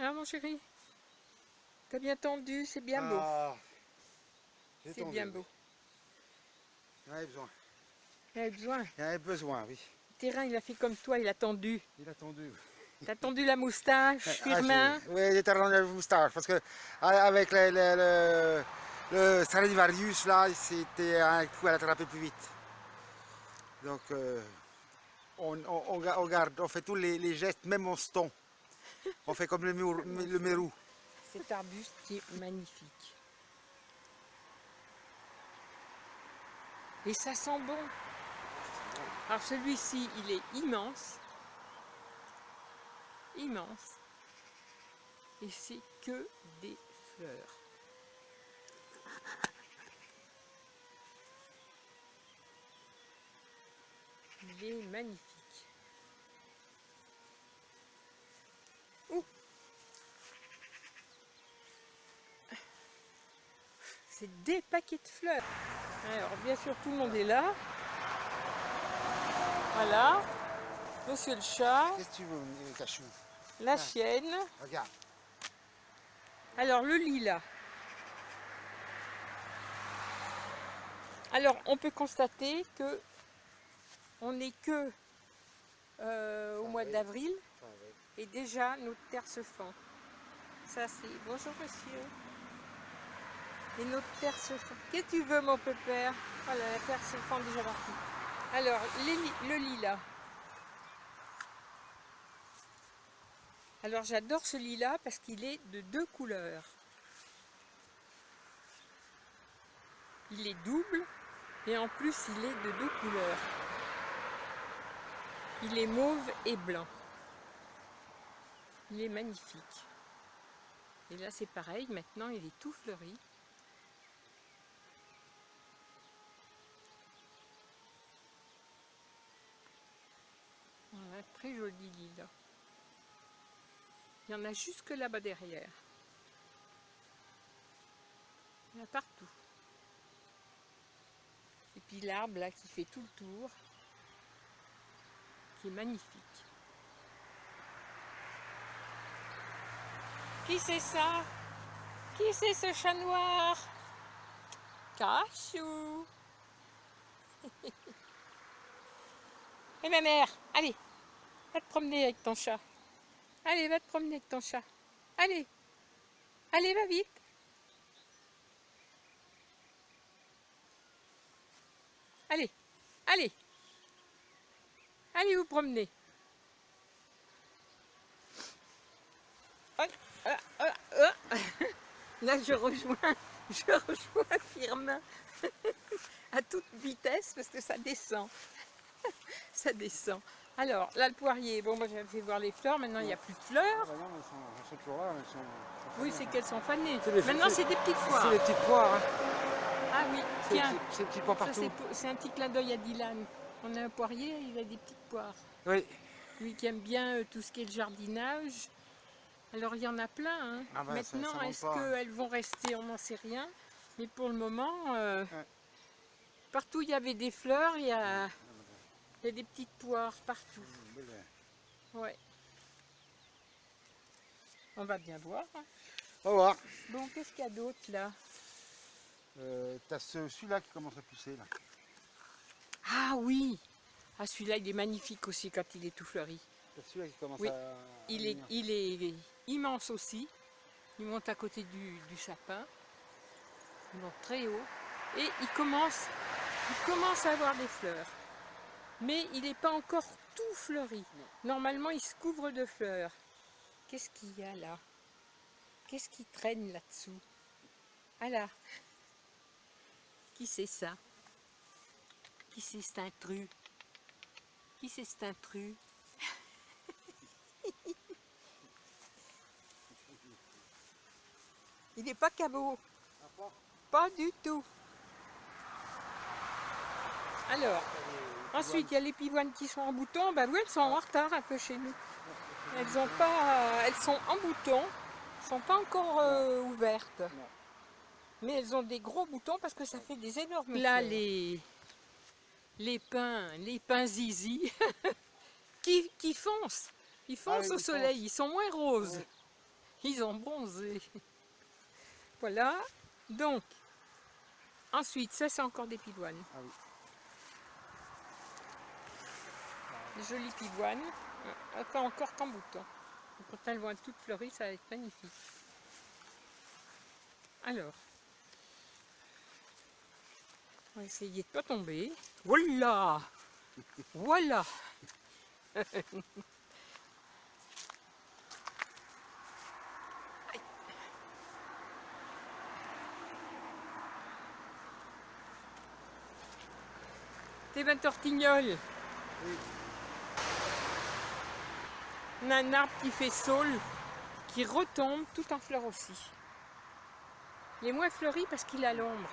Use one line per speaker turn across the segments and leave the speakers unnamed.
Hein, mon chéri? T'as bien tendu, c'est bien beau. C'est bien beau.
Il en avait besoin.
Il avait besoin.
Il en avait besoin, oui.
Le terrain, il a fait comme toi, il a tendu.
Il a tendu.
T'as tendu la moustache, Firmin?
Oui, il était rendu la moustache parce que avec le Stradivarius là, c'était un coup à l'attraper plus vite. Donc on garde, on fait tous les gestes, même en ston. On fait comme le mérou.
Cet arbuste qui est magnifique. Et ça sent bon. Alors celui-ci, il est immense. Immense. Et c'est que des fleurs. Il est magnifique. Ouh. C'est des paquets de fleurs. Alors bien sûr tout le monde est là. Voilà. Monsieur le chat.
Qu'est-ce que tu veux, Cachou?
La chienne.
Regarde.
Alors le lilas. Alors on peut constater que on n'est que au mois d'avril et déjà notre terre se fend. Ça c'est bonjour monsieur. Et notre terre se fend. Qu'est-ce que tu veux mon pépère? Voilà, la terre se fend déjà partout. Alors le lilas. Alors j'adore ce lilas parce qu'il est de deux couleurs. Il est double et en plus il est de deux couleurs. Il est mauve et blanc. Il est magnifique. Et là c'est pareil, maintenant il est tout fleuri. On a un très joli lilas. Il y en a jusque là-bas derrière. Il y en a partout. Et puis l'arbre là qui fait tout le tour, qui est magnifique. Qui c'est ça? Qui c'est ce chat noir? Cachou. Et ma mère, allez, va te promener avec ton chat. Allez, va te promener avec ton chat. Allez, allez, va vite. Allez, allez. Allez vous promener. Là je rejoins Firmin à toute vitesse parce que ça descend. Ça descend. Alors là le poirier, bon moi j'avais fait voir les fleurs, maintenant il n'y a plus de fleurs.
Ah bah non, elles sont toujours là, elles sont
Oui, c'est qu'elles sont fanées.
C'est les-
Maintenant c'est des petites poires.
C'est les petites poires. Hein.
Ah oui,
C'est
tiens,
les petites poires
ça,
partout.
c'est un petit clin d'œil à Dylan. On a un poirier, il a des petites poires.
Oui.
Lui qui aime bien tout ce qui est le jardinage. Alors il y en a plein. Hein.
Ah bah,
maintenant,
ça
est-ce
monte pas.
qu'elles vont rester? On n'en sait rien. Mais pour le moment, partout il y avait des fleurs, il y a des petites poires partout. Ouais. On va bien voir. Hein.
On va voir.
Bon, qu'est-ce qu'il y a d'autre là?
T'as celui-là qui commence à pousser là.
Ah oui! Ah celui-là il est magnifique aussi quand il est tout fleuri.
T'as celui-là qui commence
Oui.
à
Il est immense aussi. Il monte à côté du sapin. Il monte très haut. Et il commence à avoir des fleurs. Mais il n'est pas encore tout fleuri. Normalement, il se couvre de fleurs. Qu'est-ce qu'il y a là? Qu'est-ce qui traîne là-dessous? Ah là! Qui c'est ça? Qui c'est cet intrus? Qui c'est cet intrus? Il n'est pas cabot. Pas du tout. Alors, ensuite il y a les pivoines qui sont en bouton. Bah oui, elles sont en retard un peu chez nous. Elles sont en bouton. Elles ne sont pas encore ouvertes. Mais elles ont des gros boutons parce que ça fait des énormes fleurs. Là, les pins zizi qui foncent. Ils foncent au soleil, ils sont moins roses. Ils ont bronzé. Voilà. Donc, ensuite, ça c'est encore des pivoines.
Ah oui.
Des jolies pivoines. Attends, encore qu'en bouton. Quand elles vont être toutes fleuries, ça va être magnifique. Alors, on va essayer de ne pas tomber. Voilà. Voilà. T'es ma tortignole.
Oui.
On a un arbre qui fait saule, qui retombe tout en fleurs aussi. Il est moins fleuri parce qu'il a l'ombre,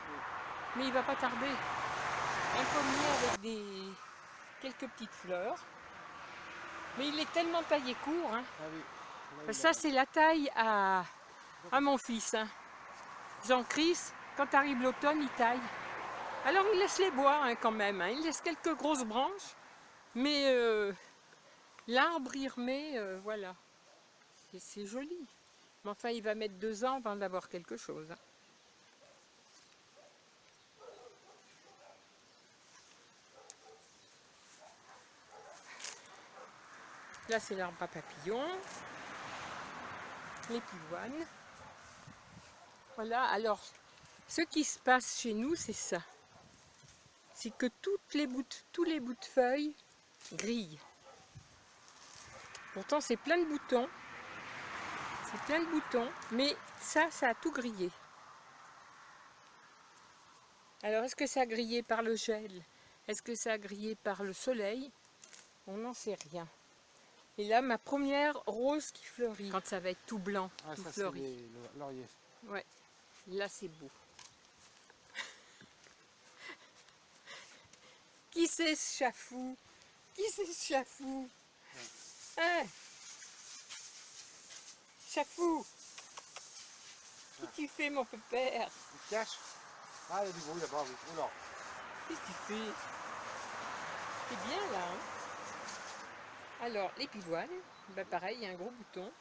mais il va pas tarder. Un pommier avec quelques petites fleurs, mais il est tellement taillé court. Hein.
Ah oui. Là,
Ça c'est la taille à mon fils. Hein. Jean-Chris, quand arrive l'automne, il taille. Alors il laisse les bois hein, quand même, hein. Il laisse quelques grosses branches, mais l'arbre il remet, voilà. C'est joli. Mais enfin il va mettre 2 ans avant d'avoir quelque chose. Hein. Là c'est l'arbre à papillons, les pivoines. Voilà, alors ce qui se passe chez nous c'est ça. C'est que tous les bouts de feuilles grillent. Pourtant c'est plein de boutons. C'est plein de boutons, mais ça a tout grillé. Alors est-ce que ça a grillé par le gel? Est-ce que ça a grillé par le soleil? On n'en sait rien. Et là, ma première rose qui fleurit, quand ça va être tout blanc,
ah,
tout
ça,
fleuri.
c'est le laurier.
Ouais, là c'est beau. Qui c'est ce chafou? Qui c'est ce chafou? Hein? Chafou! Qu'est-ce que tu fais, mon pépère?
Il te cache. Ah, il y a du bruit là-bas, oui. Oh là.
Qu'est-ce que tu fais? C'est bien là, hein? Alors, les pivoines, bah pareil, il y a un gros bouton.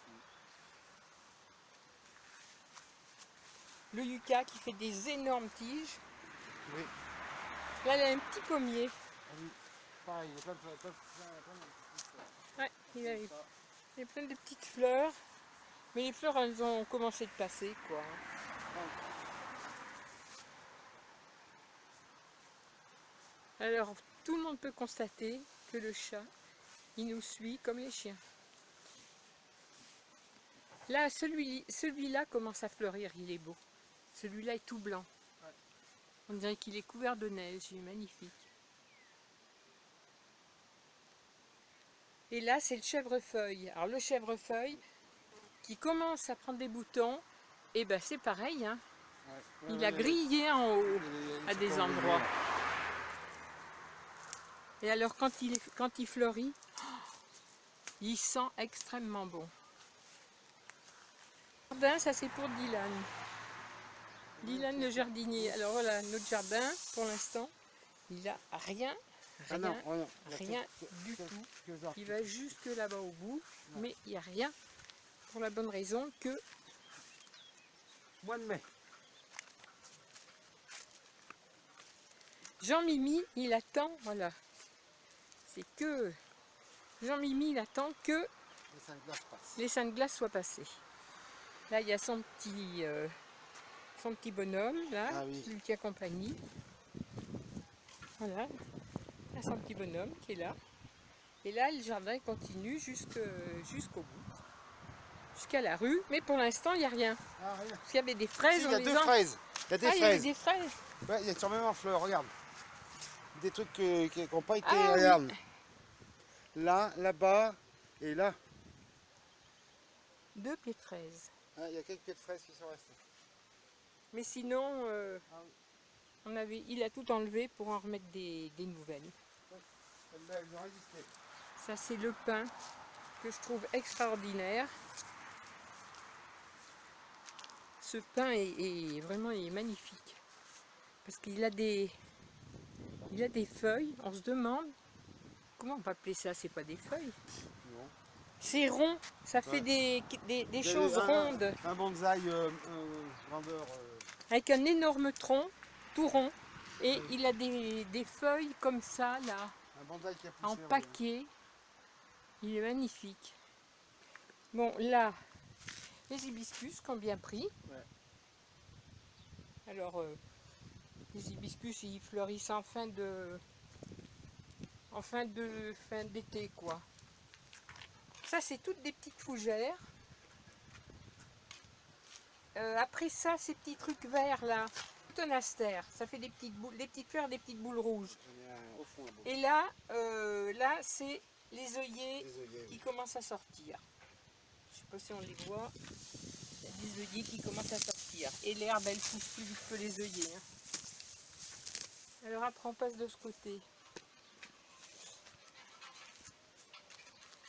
Le yucca qui fait des énormes tiges.
Oui.
Là, il y a un petit pommier.
Ah oui. Pareil, il y a plein de petites fleurs.
Ouais, il y a plein de petites fleurs. Mais les fleurs, elles ont commencé de passer, quoi. Alors, tout le monde peut constater que le chat, il nous suit comme les chiens. Là, celui-là commence à fleurir, il est beau. Celui-là est tout blanc. On dirait qu'il est couvert de neige, il est magnifique. Et là, c'est le chèvrefeuille. Alors, le chèvrefeuille qui commence à prendre des boutons, et ben c'est pareil, hein.
Ouais.
Il a grillé en haut à des endroits. Et alors quand il fleurit, il sent extrêmement bon. Le jardin, ça c'est pour Dylan. Dylan le jardinier. Alors voilà, notre jardin, pour l'instant, il a rien du tout. Il va jusque là-bas au bout, mais il n'y a rien pour la bonne raison que...
Mois de mai.
Jean-Mimi, il attend, voilà. C'est que Jean-Mimi, il attend que les Saintes Glaces soient passées. Là, il y a son petit bonhomme, là, qui lui tient compagnie. Voilà, il y a son petit bonhomme qui est là. Et là, le jardin continue jusqu'au bout, jusqu'à la rue. Mais pour l'instant, il n'y a rien.
Ah, rien.
Parce qu'il y avait des fraises.
Si, il y a deux fraises. Il y a des fraises.
Il y avait des fraises.
Ouais, il y a sûrement même en fleurs, regarde. Des trucs qui n'ont pas été...
Ah,
regarde.
oui.
Là, là-bas et là.
2 pieds de fraises.
Ah, il y a quelques pieds de fraises qui sont restés.
Mais sinon, il a tout enlevé pour en remettre des nouvelles.
Elles ont résisté.
Ça, c'est le pin que je trouve extraordinaire. Ce pin est vraiment magnifique. Parce qu'il a des feuilles. On se demande, comment on peut appeler ça? C'est pas des feuilles.
Non.
C'est rond, ça fait des choses rondes.
Un bonsaï grandeur.
Avec un énorme tronc, tout rond. Et il a des feuilles comme ça, là,
Un bonsaï qui a poussé.
en paquet. Il est magnifique. Bon, là, les hibiscus qui ont bien pris.
Ouais.
Alors, les hibiscus, ils fleurissent en fin d'été, quoi. Ça, c'est toutes des petites fougères. Après ça, ces petits trucs verts, là, tonastère, ça fait des petites boules, des petites fleurs, des petites boules rouges.
Au fond, là-bas.
Et là, là, c'est les œillets qui commencent à sortir. Je sais pas si on les voit. Il y a des œillets qui commencent à sortir. Et l'herbe, elle pousse plus vite que les œillets. Hein. Alors après, on passe de ce côté.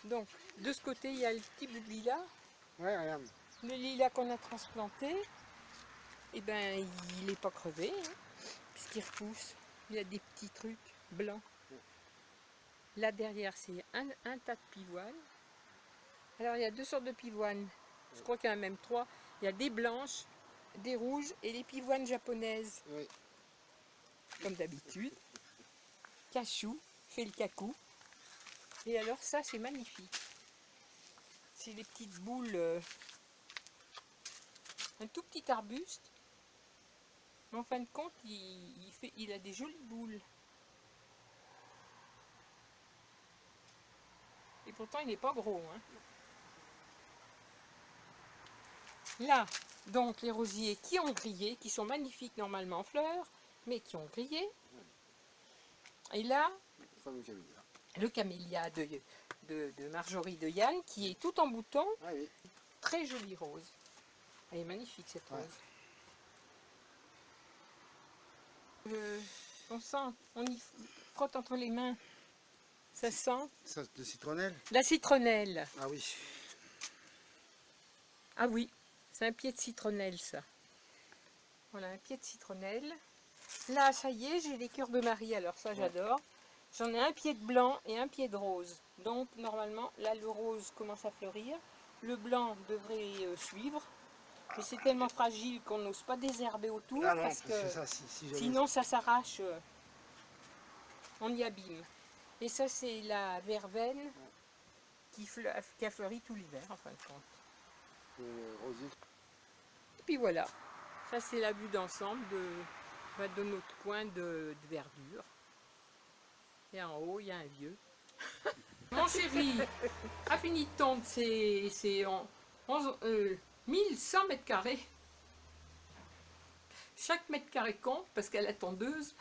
Donc, de ce côté, il y a le petit bout de lilas.
Ouais, regarde.
Le lilas qu'on a transplanté, eh ben, il n'est pas crevé, hein, puisqu'il repousse. Il y a des petits trucs blancs. Là derrière, c'est un tas de pivoines. Alors, il y a deux sortes de pivoines. Je crois qu'il y en a même trois. Il y a des blanches, des rouges et les pivoines japonaises.
Oui.
Comme d'habitude. Cachou, fait le cacou. Et alors, ça, c'est magnifique. C'est des petites boules. Un tout petit arbuste. Mais en fin de compte, il a des jolies boules. Et pourtant, il n'est pas gros. Hein. Là, donc, les rosiers qui ont grillé, qui sont magnifiques normalement en fleurs, mais qui ont grillé. Et là, le camélia de Marjorie de Yann, qui est tout en bouton.
Ah, oui.
Très jolie rose. Elle est magnifique, cette rose. On sent, on y frotte entre les mains. Ça sent.
Ça, de citronnelle.
La citronnelle.
Ah oui.
Ah oui, c'est un pied de citronnelle, ça. Voilà, un pied de citronnelle. Là, ça y est, j'ai les cœurs de Marie, alors ça, j'adore. J'en ai un pied de blanc et un pied de rose. Donc, normalement, là, le rose commence à fleurir. Le blanc devrait suivre. Mais c'est tellement fragile qu'on n'ose pas désherber autour,
Ah non,
parce que
ça,
sinon, ça s'arrache. On y abîme. Et ça, c'est la verveine qui a fleuri tout l'hiver, en fin de compte. Et puis voilà. Ça, c'est la vue d'ensemble de notre coin de verdure. Et en haut, il y a un vieux. Mon chéri a fini de tondre ses 1100 mètres carrés. Chaque mètre carré compte, parce qu'à la tondeuse,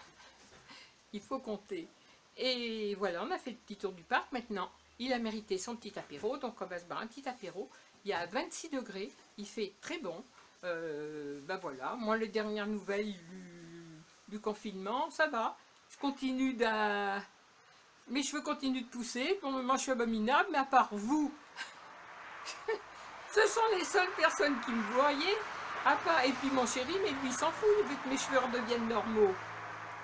il faut compter. Et voilà, on a fait le petit tour du parc. Maintenant, il a mérité son petit apéro, donc on va se boire un petit apéro. Il y a 26 degrés, il fait très bon. Ben voilà, moi les dernières nouvelles du confinement, ça va. Je continue mes cheveux continuent de pousser, pour le moment je suis abominable, mais à part vous, ce sont les seules personnes qui me voyaient, à part, et puis mon chéri, mais lui il s'en fout, vu que mes cheveux redeviennent normaux,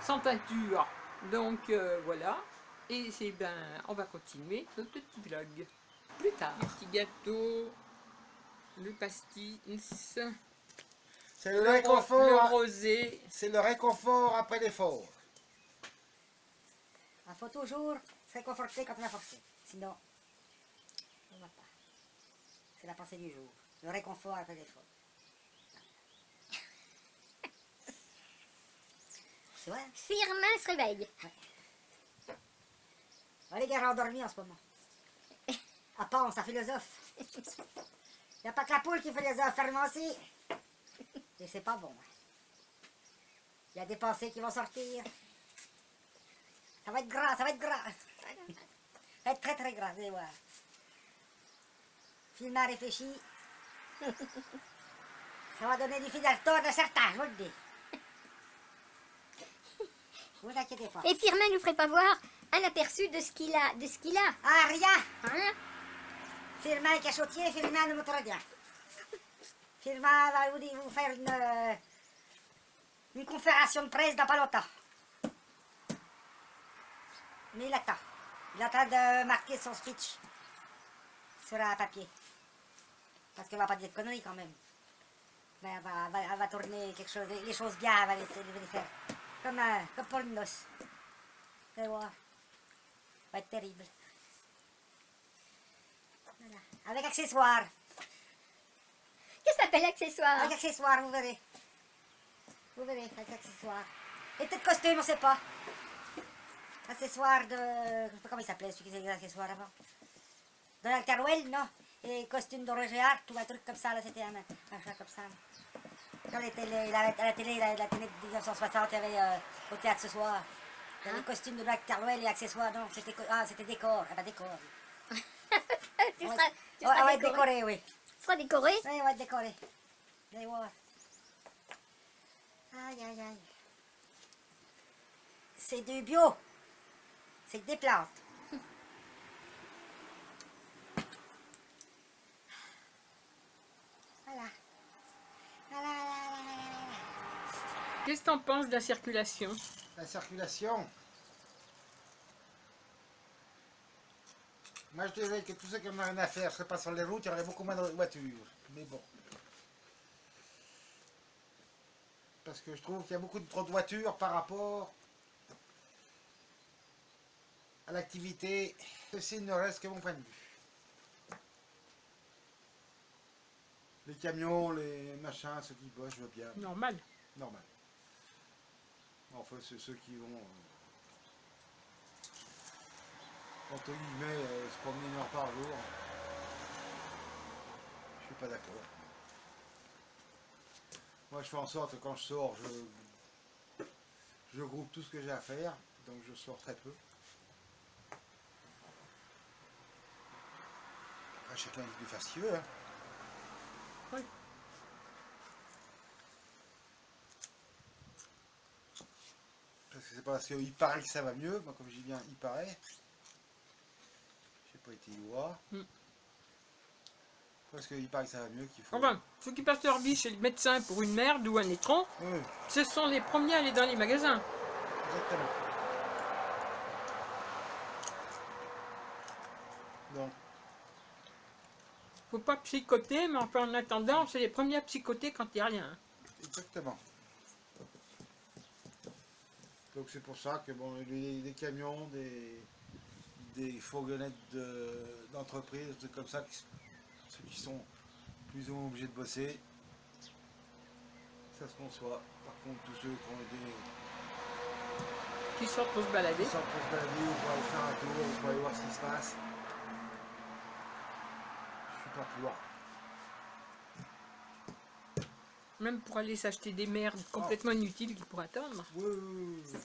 sans teinture. Donc voilà, et c'est on va continuer notre petit vlog. Plus tard. Le petit gâteau, le pastis,
c'est le réconfort.
Le rosé.
C'est le réconfort après l'effort.
Il faut toujours se réconforter quand on a forcé. Sinon, on ne va pas. C'est la pensée du jour. Le réconfort après l'effort. C'est vrai.
Firmin se réveille.
Les gars, j'ai endormi en ce moment. Ah, pense, un philosophe. Il n'y a pas que la poule qui fait les enfermements aussi. Et c'est pas bon. Il y a des pensées qui vont sortir. Ça va être gras, ça va être gras. Ça va être très très gras, vous allez voir. Firmin réfléchi. Ça va donner du fil à retordre à certains, je vous le dis. Ne vous inquiétez pas.
Et Firmin nous ferait pas voir un aperçu de ce qu'il a.
Ah, rien.
Hein?
Firmin est cachotier, Firmin ne montre rien. Firmin va vous faire une conférence de presse dans pas longtemps. Mais il attend. Il est en train de marquer son speech. sur un papier. Parce qu'elle va pas dire de conneries quand même. Mais elle va tourner quelque chose, les choses bien, elle va les faire. Comme pour une noce. Vous allez voir. Ça va être terrible. Voilà. Avec accessoires.
Qu'est-ce que ça s'appelle accessoire?
Avec accessoires, vous verrez. Vous verrez, avec accessoires. Et peut-être costume, on ne sait pas. Accessoires de... Je sais pas comment il s'appelait, celui qui faisait les accessoires avant. Donald Carouel, non. Et costume de Roger Hart, tout un truc comme ça, là, c'était un chat comme ça. Quand la télé, la télé de 1960, il y avait au théâtre ce soir. Il y avait le costume de Donald Carouel et accessoires, non, c'était décor. Ah bah décor.
Tu
On
seras
va être
décoré.
décoré, oui.
Tu seras décoré.
Oui, on va être décoré. Vous allez voir. Aïe, aïe, aïe. C'est du bio. C'est des plantes. Voilà. Voilà.
Qu'est-ce que t'en penses de la circulation?
La circulation. Moi je dirais que tous ceux qui n'ont rien à faire, c'est pas sur les routes, il y aurait beaucoup moins de voitures. Mais bon. Parce que je trouve qu'il y a beaucoup trop de voitures par rapport à l'activité. Ceci ne reste que mon point de vue. Les camions, les machins, ceux qui bossent, je veux bien.
Normal.
Normal. Enfin, c'est ceux qui vont, entre guillemets, se promener 1 heure par jour. Je suis pas d'accord. Moi, je fais en sorte que quand je sors, je groupe tout ce que j'ai à faire, donc je sors très peu. Après, chacun est plus fastidieux, hein.
Oui.
Parce que c'est pas parce qu'il paraît que ça va mieux, moi comme je dis bien, il paraît. J'ai pas été y voir. Parce qu'il paraît que ça va mieux qu'il faut...
Enfin, ceux qui passent leur vie chez le médecin pour une merde ou un étron,
Oui,
ce sont les premiers à aller dans les magasins.
exactement. Donc,
Faut pas psychoter, mais enfin, en attendant, c'est les premiers à psychoter quand il n'y a rien.
exactement. Donc c'est pour ça que bon, les camions, des fourgonnettes d'entreprise, des trucs comme ça, ceux qui sont plus ou moins obligés de bosser, ça se conçoit. Par contre, tous ceux qui ont des...
Qui sortent pour se balader.
Qui sortent pour se balader ou pour aller faire un tour ou pour aller voir ce qui se passe, je suis pas pour.
Même pour aller s'acheter des merdes complètement inutiles qui pourraient attendre.
Oui, oui, oui.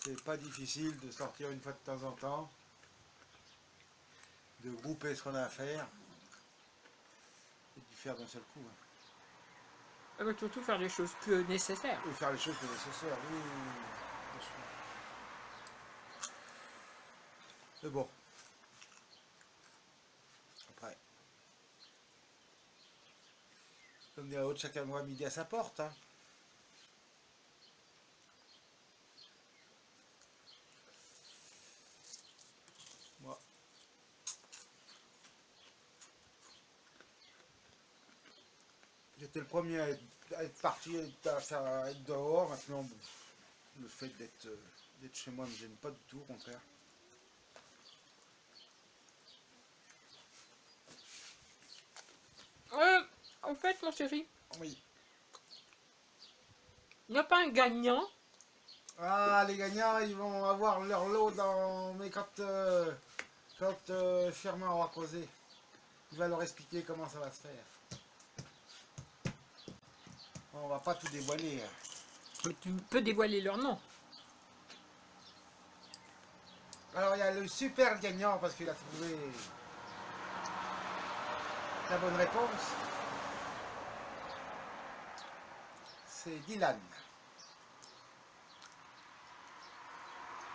C'est pas difficile de sortir une fois de temps en temps, de grouper ce qu'on a à faire et de faire d'un seul coup. Hein.
Elle va surtout faire les choses plus nécessaires.
Et faire les choses que nécessaires, oui, oui, oui. Attention. Mais bon. Après. Comme dit à l'autre, chacun voit midi à sa porte. Hein. Moi. J'étais le premier à être parti, à être dehors. Maintenant, bon, le fait d'être chez moi ne me gêne pas du tout, au contraire.
En fait, mon chéri,
Oui.
il n'y a pas un gagnant.
Ah, les gagnants, ils vont avoir leur lot dans... Mais quand Firmin aura causé, il va leur expliquer comment ça va se faire. On va pas tout dévoiler.
Mais tu peux dévoiler leur nom.
Alors, il y a le super gagnant parce qu'il a trouvé la bonne réponse. C'est Dylan.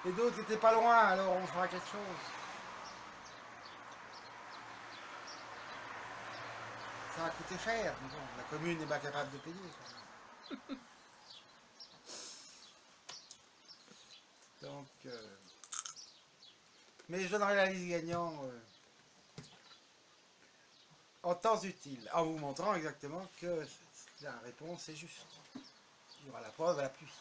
Et d'autres n'étaient pas loin, alors on fera quelque chose. Ça va coûter cher, mais bon, la commune n'est pas capable de payer. Donc, Mais je donnerai la liste gagnant en temps utile, en vous montrant exactement que la réponse est juste. Il y aura la preuve à la pluie.